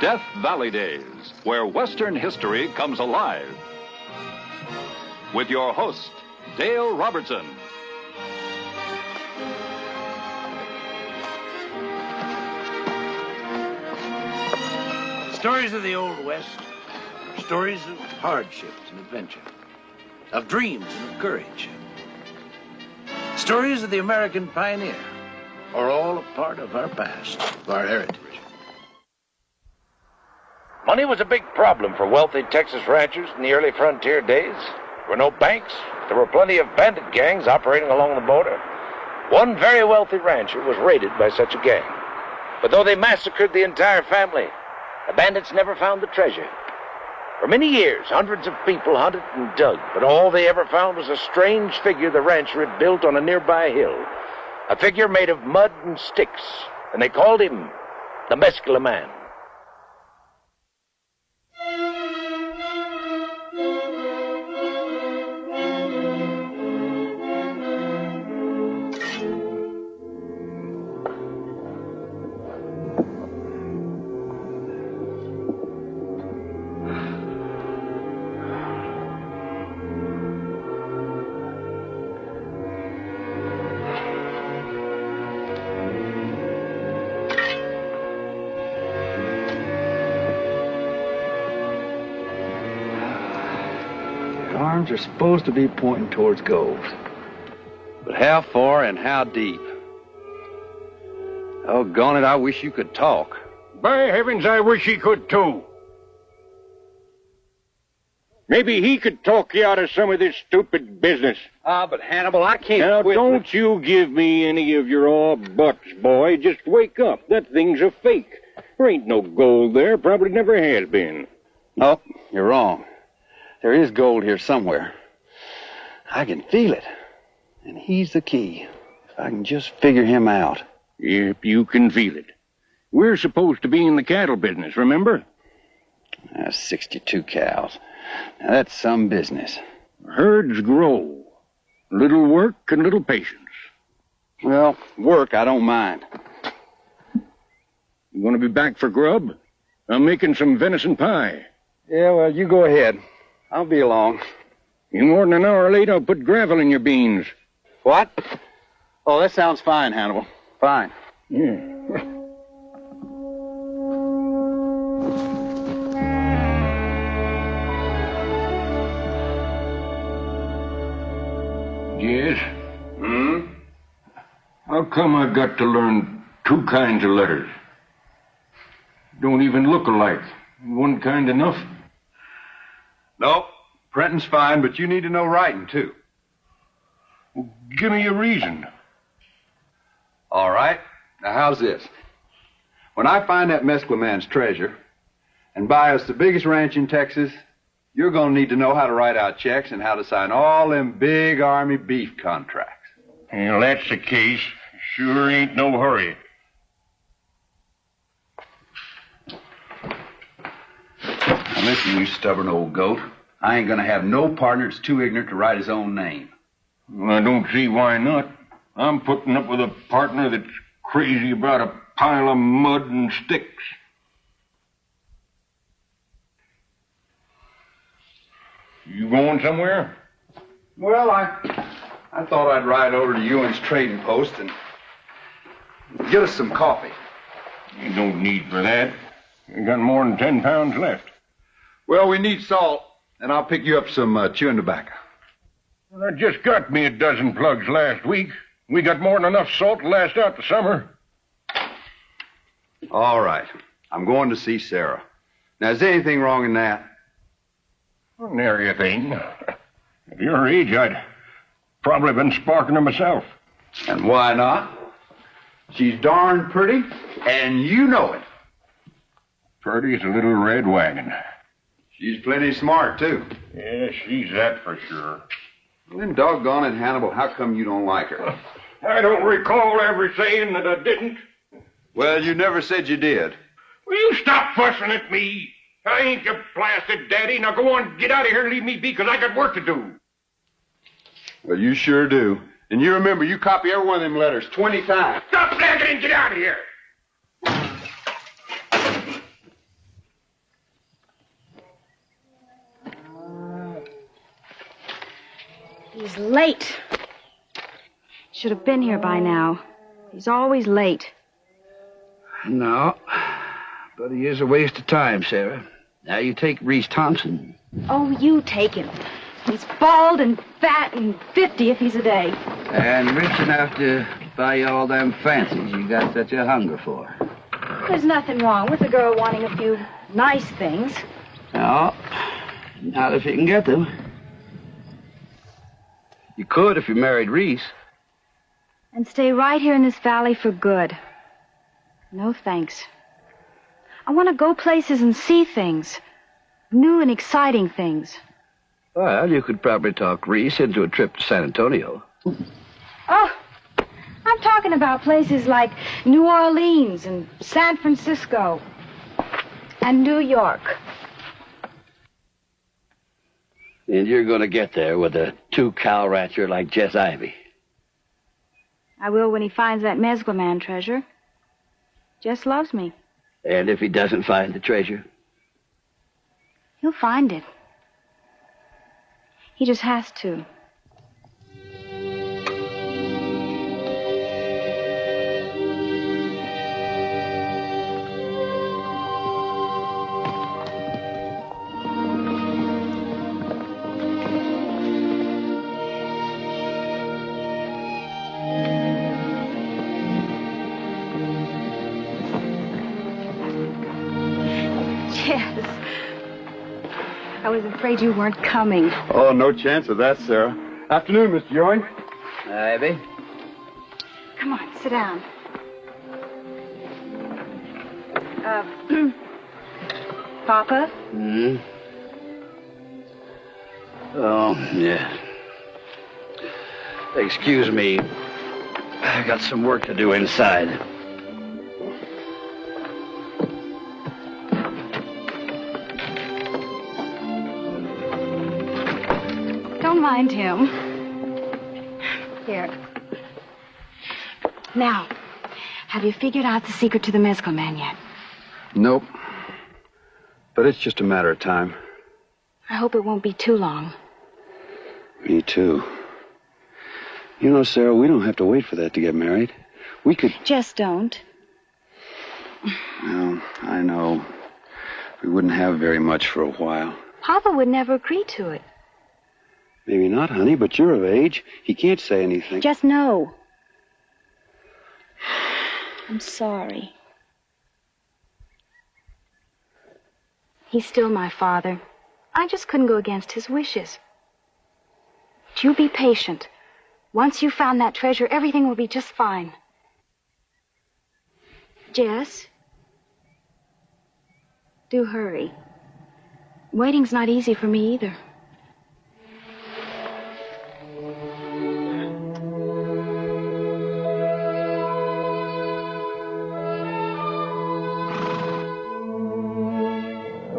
Death Valley Days, where Western history comes alive. With your host, Dale Robertson. Stories of the Old West are stories of hardships and adventure, of dreams and of courage. Stories of the American pioneer are all a part of our past, of our heritage. Money was a big problem for wealthy Texas ranchers in the early frontier days. There were no banks. There were plenty of bandit gangs operating along the border. One very wealthy rancher was raided by such a gang. But though they massacred the entire family, the bandits never found the treasure. For many years, hundreds of people hunted and dug, but all they ever found was a strange figure the rancher had built on a nearby hill. A figure made of mud and sticks, and they called him the Mezcla Man. Arms are supposed to be pointing towards gold. But how far and how deep? Doggone it, I wish you could talk. By heavens, I wish he could too. Maybe he could talk you out of some of this stupid business. But Hannibal, I can't Now, quit. don't you give me any of your aw buts, boy. Just wake up. That thing's a fake. There ain't no gold there. Probably never has been. Nope, you're wrong. There is gold here somewhere. I can feel it. And he's the key. If I can just figure him out. Yep, you can feel it. We're supposed to be in the cattle business, remember? 62 cows. Now, that's some business. Herds grow. Little work and little patience. Well, work I don't mind. You want to be back for grub? I'm making some venison pie. Yeah, well, you go ahead. I'll be along. In more than an hour late, I'll put gravel in your beans. What? Oh, that sounds fine, Hannibal. Fine. Yeah. Jess? How come I got to learn two kinds of letters? Don't even look alike. One kind enough? No, printing's fine, but you need to know writing, too. Well, give me a reason. All right. Now, how's this? When I find that Mezcla Man's treasure and buy us the biggest ranch in Texas, you're going to need to know how to write out checks and how to sign all them big Army beef contracts. Well, that's the case. Sure ain't no hurry. Now, listen, you stubborn old goat. I ain't gonna have no partner that's too ignorant to write his own name. Well, I don't see why not. I'm putting up with a partner that's crazy about a pile of mud and sticks. You going somewhere? Well, I thought I'd ride over to Ewan's trading post and get us some coffee. You don't need for that. You got more than 10 pounds left. Well, we need salt, and I'll pick you up some chewing tobacco. Well, I just got me a dozen plugs last week. We got more than enough salt to last out the summer. All right. I'm going to see Sarah. Now, is there anything wrong in that? Well, nary a thing. At your age, I'd probably been sparking her myself. And why not? She's darn pretty, and you know it. Pretty as a little red wagon. She's plenty smart, too. Yeah, she's that for sure. Well, then doggone it, Hannibal, how come you don't like her? I don't recall ever saying that I didn't. Well, you never said you did. Will you stop fussing at me? I ain't your blasted daddy. Now go on, get out of here and leave me be, because I got work to do. Well, you sure do. And you remember, you copy every one of them letters 20 times. Stop nagging and get out of here. He's late. Should have been here by now. He's always late. No, but he is a waste of time, Sarah. Now you take Reese Thompson. Oh, you take him. He's bald and fat and 50 if he's a day. And rich enough to buy you all them fancies you got such a hunger for. There's nothing wrong with a girl wanting a few nice things. No, not if you can get them. You could if you married Reese. And stay right here in this valley for good. No thanks. I want to go places and see things. New and exciting things. Well, you could probably talk Reese into a trip to San Antonio. Oh, I'm talking about places like New Orleans and San Francisco and New York. And you're going to get there with a 2-cow rancher like Jess Ivy. I will when he finds that Mezcla Man treasure. Jess loves me. And if he doesn't find the treasure? He'll find it. He just has to. Jess. I was afraid you weren't coming. Oh, no chance of that, Sarah. Afternoon, Mr. Ewing. Ivy? Come on, sit down. Papa? Hmm? Oh, yeah. Excuse me. I got some work to do inside. Don't mind him. Here. Now, have you figured out the secret to the Mezcla Man yet? Nope. But it's just a matter of time. I hope it won't be too long. Me too. You know, Sarah, we don't have to wait for that to get married. We could... Just don't. Well, I know. We wouldn't have very much for a while. Papa would never agree to it. Maybe not, honey, but you're of age. He can't say anything. Just no. I'm sorry. He's still my father. I just couldn't go against his wishes. But you be patient. Once you've found that treasure, everything will be just fine. Jess? Do hurry. Waiting's not easy for me either.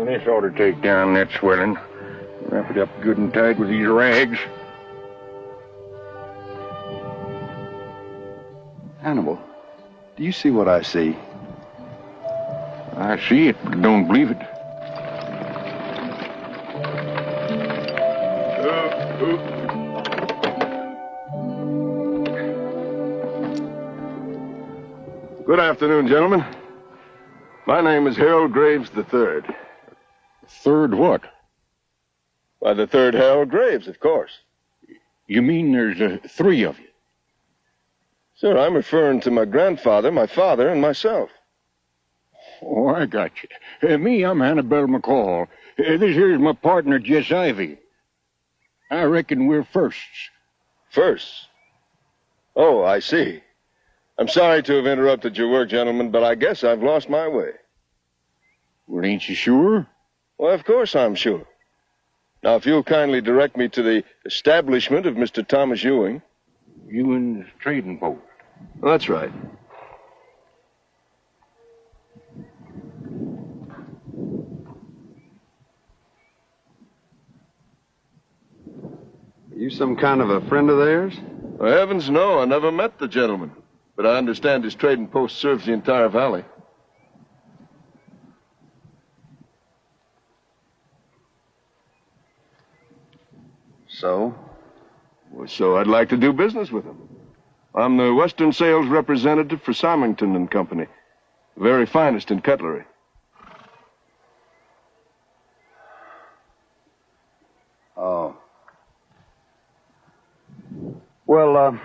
This ought to take down that swelling. Wrap it up good and tight with these rags. Hannibal, do you see what I see? I see it, but don't believe it. Good afternoon, gentlemen. My name is Harold Graves III. Third what? Why, the third Harold Graves, of course. You mean there's 3 of you? Sir, I'm referring to my grandfather, my father, and myself. Oh, I got you. Me, I'm Annabelle McCall. This here's my partner, Jess Ivy. I reckon we're firsts. First? Oh, I see. I'm sorry to have interrupted your work, gentlemen, but I guess I've lost my way. Well, ain't you sure? Well, of course I'm sure. Now, if you'll kindly direct me to the establishment of Mr. Thomas Ewing. Ewing's trading post. Well, that's right. Are you some kind of a friend of theirs? Well, heavens, no. I never met the gentleman. But I understand his trading post serves the entire valley. So? So I'd like to do business with him. I'm the Western sales representative for Symington and Company. The very finest in cutlery. Oh. Well,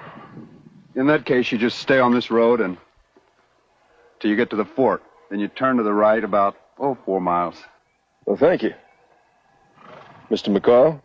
in that case, you just stay on this road and till you get to the fort. Then you turn to the right about, 4 miles. Well, thank you. Mr. McCall?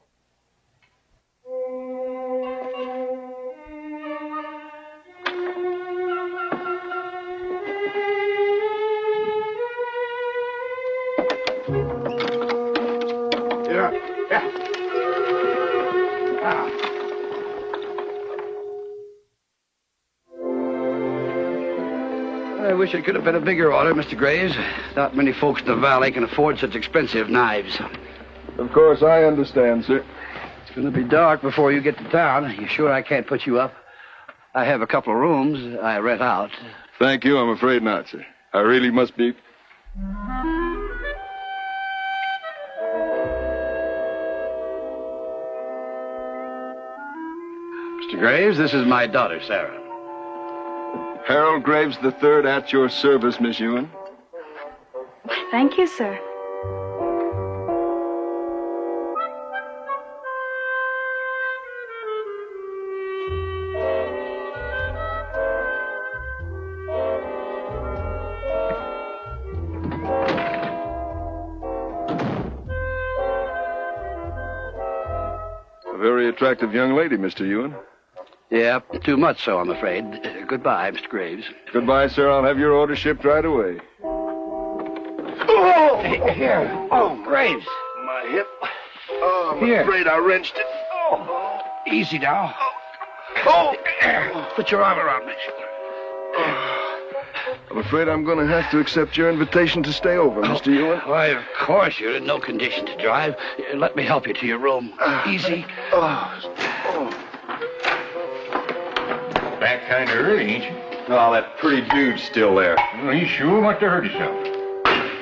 I wish it could have been a bigger order, Mr. Graves. Not many folks in the valley can afford such expensive knives. Of course, I understand, sir. It's going to be dark before you get to town. You sure I can't put you up? I have a couple of rooms I rent out. Thank you, I'm afraid not, sir. I really must be... Mr. Graves, this is my daughter, Sarah. Harold Graves III at your service, Miss Ewan. Thank you, sir. A very attractive young lady, Mr. Ewan. Yeah, too much so, I'm afraid. Goodbye, Mr. Graves. Goodbye, sir. I'll have your order shipped right away. Oh! Here. Oh, Graves. My hip. Oh, I'm Here. afraid I wrenched it. Oh, easy now. Oh, put your arm around me. I'm afraid I'm going to have to accept your invitation to stay over, Mr. Ewan. Why, of course, you're in no condition to drive. Let me help you to your room. Easy. Back kind of early, ain't you? Oh, that pretty dude's still there. Well, you sure must have hurt yourself.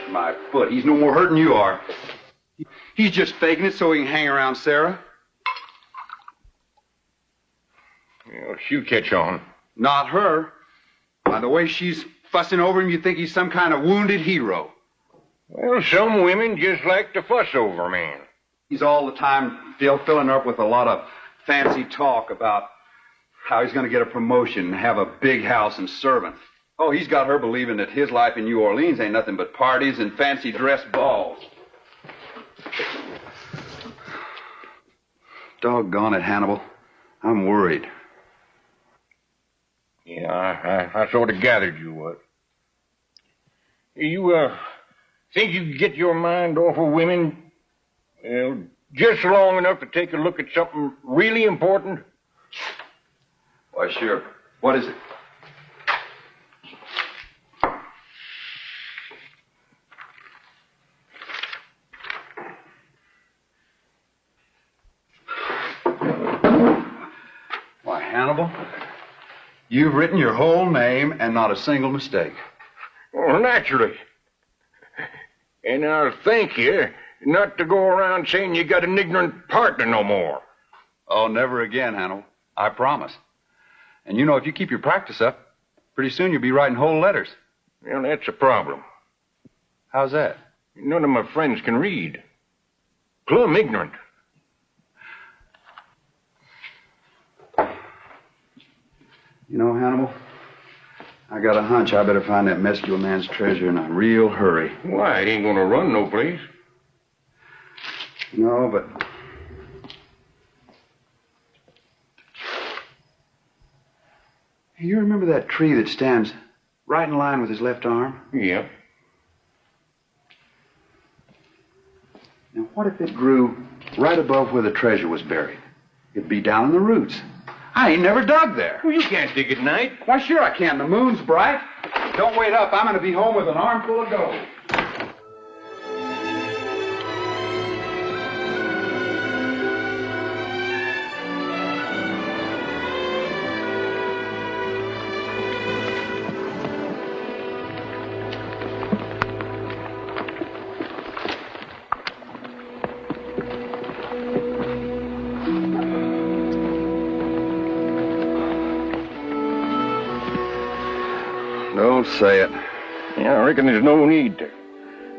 My foot. He's no more hurt than you are. He's just faking it so he can hang around Sarah. Well, she'll catch on. Not her. By the way she's fussing over him, you think he's some kind of wounded hero. Well, some women just like to fuss over a man. He's all the time filling her up with a lot of fancy talk about how he's going to get a promotion and have a big house and servants. Oh, he's got her believing that his life in New Orleans ain't nothing but parties and fancy dress balls. Doggone it, Hannibal. I'm worried. Yeah, I sort of gathered you would. You, think you could get your mind off of women, well, just long enough to take a look at something really important? Why, sure. What is it? Why, Hannibal, you've written your whole name and not a single mistake. Well, naturally. And I'll thank you not to go around saying you got an ignorant partner no more. Oh, never again, Hannibal. I promise. And you know, if you keep your practice up, pretty soon you'll be writing whole letters. Well, that's a problem. How's that? None of my friends can read. Plumb ignorant. You know, Hannibal, I got a hunch I better find that Mezcla Man's treasure in a real hurry. Why, it ain't gonna run no place. No, but... Hey, you remember that tree that stands right in line with his left arm? Yep. Now, what if it grew right above where the treasure was buried? It'd be down in the roots. I ain't never dug there. Well, you can't dig at night. Why, sure I can. The moon's bright. Don't wait up. I'm going to be home with an armful of gold. Don't say it. Yeah, I reckon there's no need to.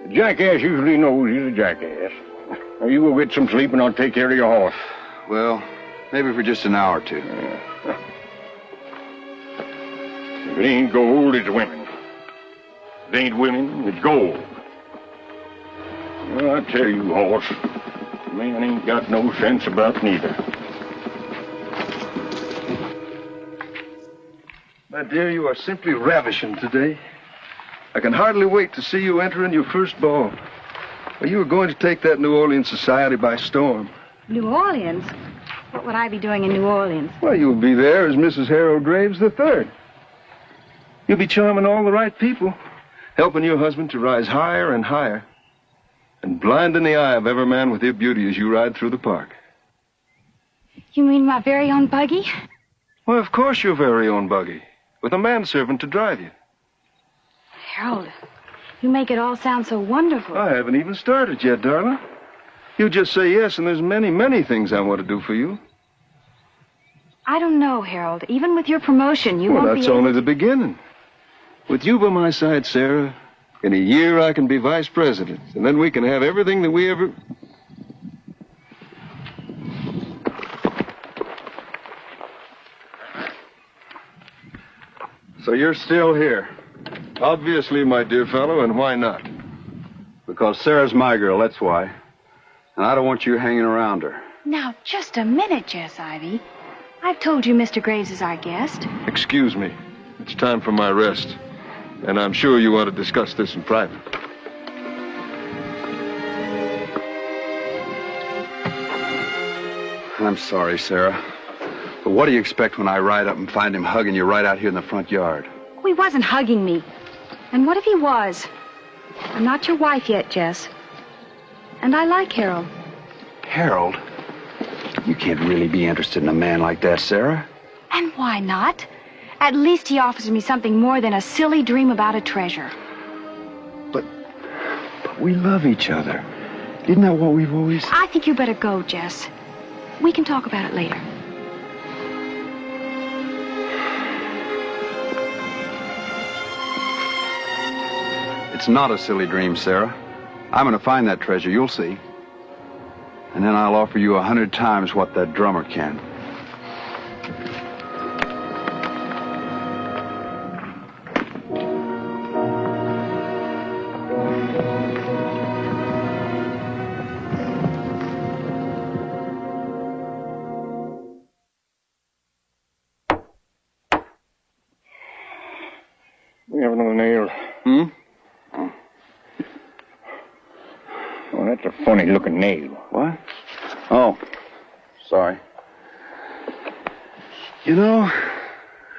A jackass usually knows he's a jackass. Now, you go get some sleep, and I'll take care of your horse. Well, maybe for just an hour or two. If it ain't gold, it's women. If it ain't women, it's gold. Well, I tell you, horse, man ain't got no sense about neither. My dear, you are simply ravishing today. I can hardly wait to see you entering your first ball. Well, you are going to take that New Orleans society by storm. New Orleans? What would I be doing in New Orleans? Well, you'll be there as Mrs. Harold Graves III. You'll be charming all the right people, helping your husband to rise higher and higher, and blinding the eye of every man with your beauty as you ride through the park. You mean my very own buggy? Well, of course, your very own buggy, with a manservant to drive you. Harold, you make it all sound so wonderful. I haven't even started yet, darling. You just say yes, and there's many, many things I want to do for you. I don't know, Harold. Even with your promotion, you won't be... Well, that's only the beginning. With you by my side, Sarah, in a year I can be vice president, and then we can have everything that we ever... So you're still here? Obviously, my dear fellow, and why not? Because Sarah's my girl, that's why. And I don't want you hanging around her. Now, just a minute, Jess Ivy. I've told you Mr. Graves is our guest. Excuse me. It's time for my rest. And I'm sure you want to discuss this in private. I'm sorry, Sarah. But what do you expect when I ride up and find him hugging you right out here in the front yard? Oh, he wasn't hugging me. And what if he was? I'm not your wife yet, Jess. And I like Harold. Harold? You can't really be interested in a man like that, Sarah. And why not? At least he offers me something more than a silly dream about a treasure. But we love each other. Isn't that what we've always... I think you better go, Jess. We can talk about it later. It's not a silly dream, Sarah. I'm going to find that treasure, you'll see. And then I'll offer you 100 times what that drummer can. We have another nail. Hmm? Oh, that's a funny-looking nail. What? Oh, sorry. You know,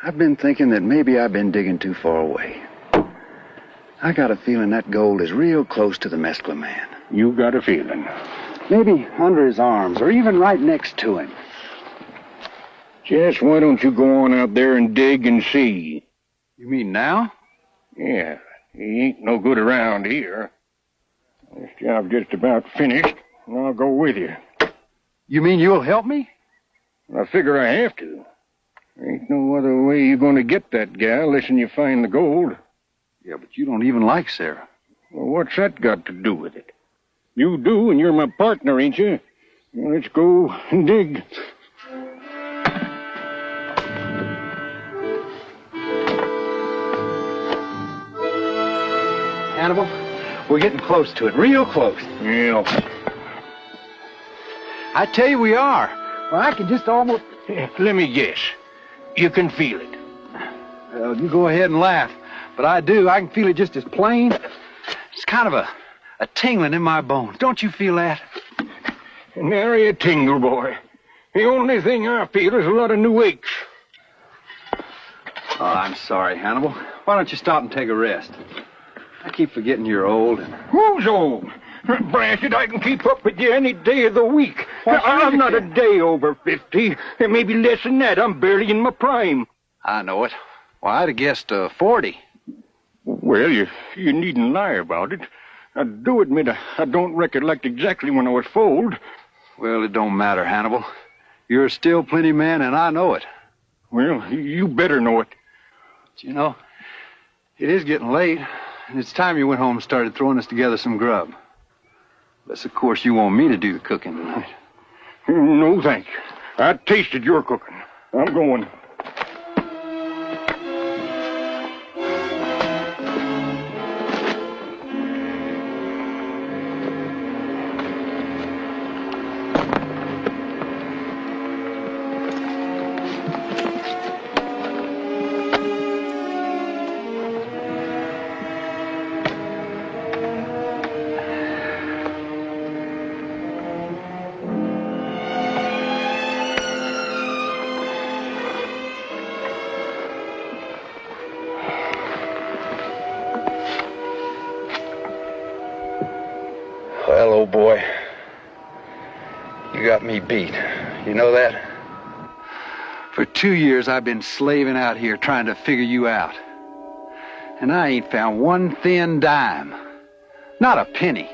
I've been thinking that maybe I've been digging too far away. I got a feeling that gold is real close to the Mezcla Man. You got a feeling. Maybe under his arms, or even right next to him. Jess, why don't you go on out there and dig and see? You mean now? Yeah, he ain't no good around here. This job just about finished, and I'll go with you. You mean you'll help me? I figure I have to. There ain't no other way you're going to get that gal unless you find the gold. Yeah, but you don't even like Sarah. Well, what's that got to do with it? You do, and you're my partner, ain't you? Well, let's go and dig. Annabelle, we're getting close to it, real close. Yeah. I tell you we are. Well, I can just almost... Let me guess. You can feel it. Well, you go ahead and laugh. But I do. I can feel it just as plain. It's kind of a tingling in my bones. Don't you feel that? Nary a tingle, boy. The only thing I feel is a lot of new aches. Oh, I'm sorry, Hannibal. Why don't you stop and take a rest? I keep forgetting you're old. Who's old? Blast it, I can keep up with you any day of the week. I'm not a day over 50. Maybe less than that. I'm barely in my prime. I know it. Well, I'd have guessed 40. Well, you needn't lie about it. I do admit I don't recollect exactly when I was foaled. Well, it don't matter, Hannibal. You're still plenty man, and I know it. Well, you better know it. But, you know, It is getting late, and it's time you went home and started throwing us together some grub. Unless, of course, you want me to do the cooking tonight. No, thank you. I tasted your cooking. I'm going. Well, old boy, you got me beat. You know that? For 2 years, I've been slaving out here trying to figure you out. And I ain't found one thin dime. Not a penny.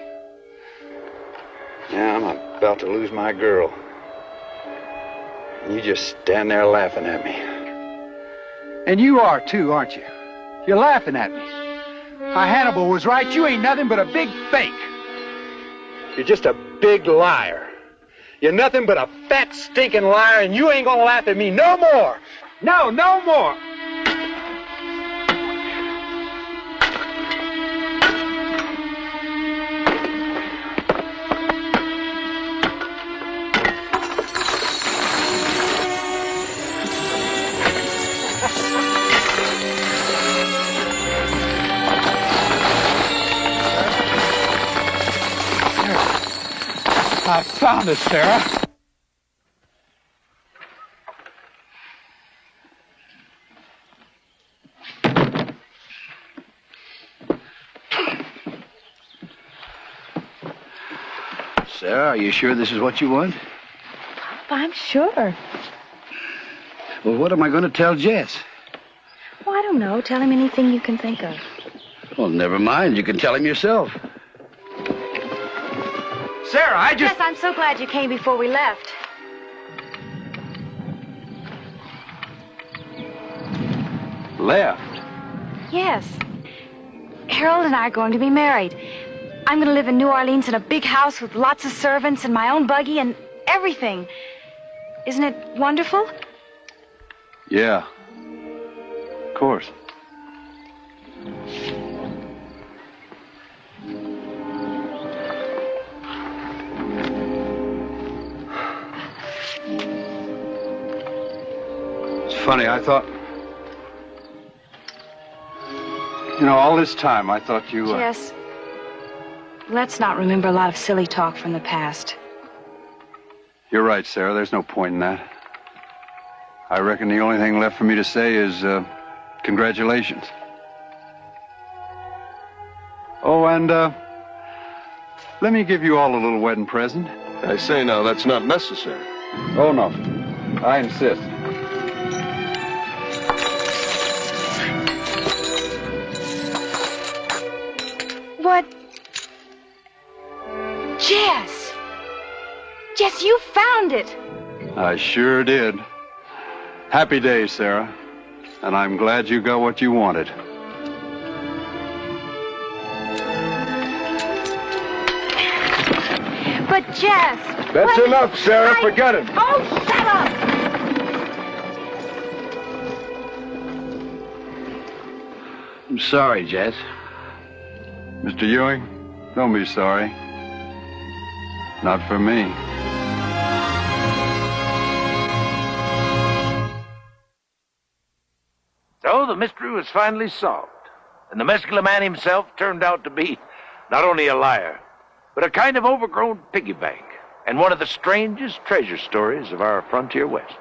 Now I'm about to lose my girl. And you just stand there laughing at me. And you are too, aren't you? You're laughing at me. Hannibal was right. You ain't nothing but a big fake. You're just a big liar. You're nothing but a fat, stinking liar, and you ain't gonna laugh at me no more. No, no more. I found it, Sarah. Sarah, are you sure this is what you want? I'm sure. Well, what am I going to tell Jess? Oh, I don't know. Tell him anything you can think of. Well, never mind. You can tell him yourself. Sarah, Yes, I'm so glad you came before we left. Left? Yes. Harold and I are going to be married. I'm going to live in New Orleans in a big house with lots of servants and my own buggy and everything. Isn't it wonderful? Yeah. Of course. Funny, I thought... You know, all this time, I thought you... Jess, let's not remember a lot of silly talk from the past. You're right, Sarah. There's no point in that. I reckon the only thing left for me to say is, congratulations. Oh, and, let me give you all a little wedding present. I say now, that's not necessary. Oh, no. I insist. What? Jess! Jess, you found it! I sure did. Happy days, Sarah. And I'm glad you got what you wanted. But Jess... That's enough, Sarah. Forget it. Oh, shut up! I'm sorry, Jess. Mr. Ewing, don't be sorry. Not for me. So the mystery was finally solved, and the Mezcla Man himself turned out to be not only a liar, but a kind of overgrown piggy bank, and one of the strangest treasure stories of our frontier West.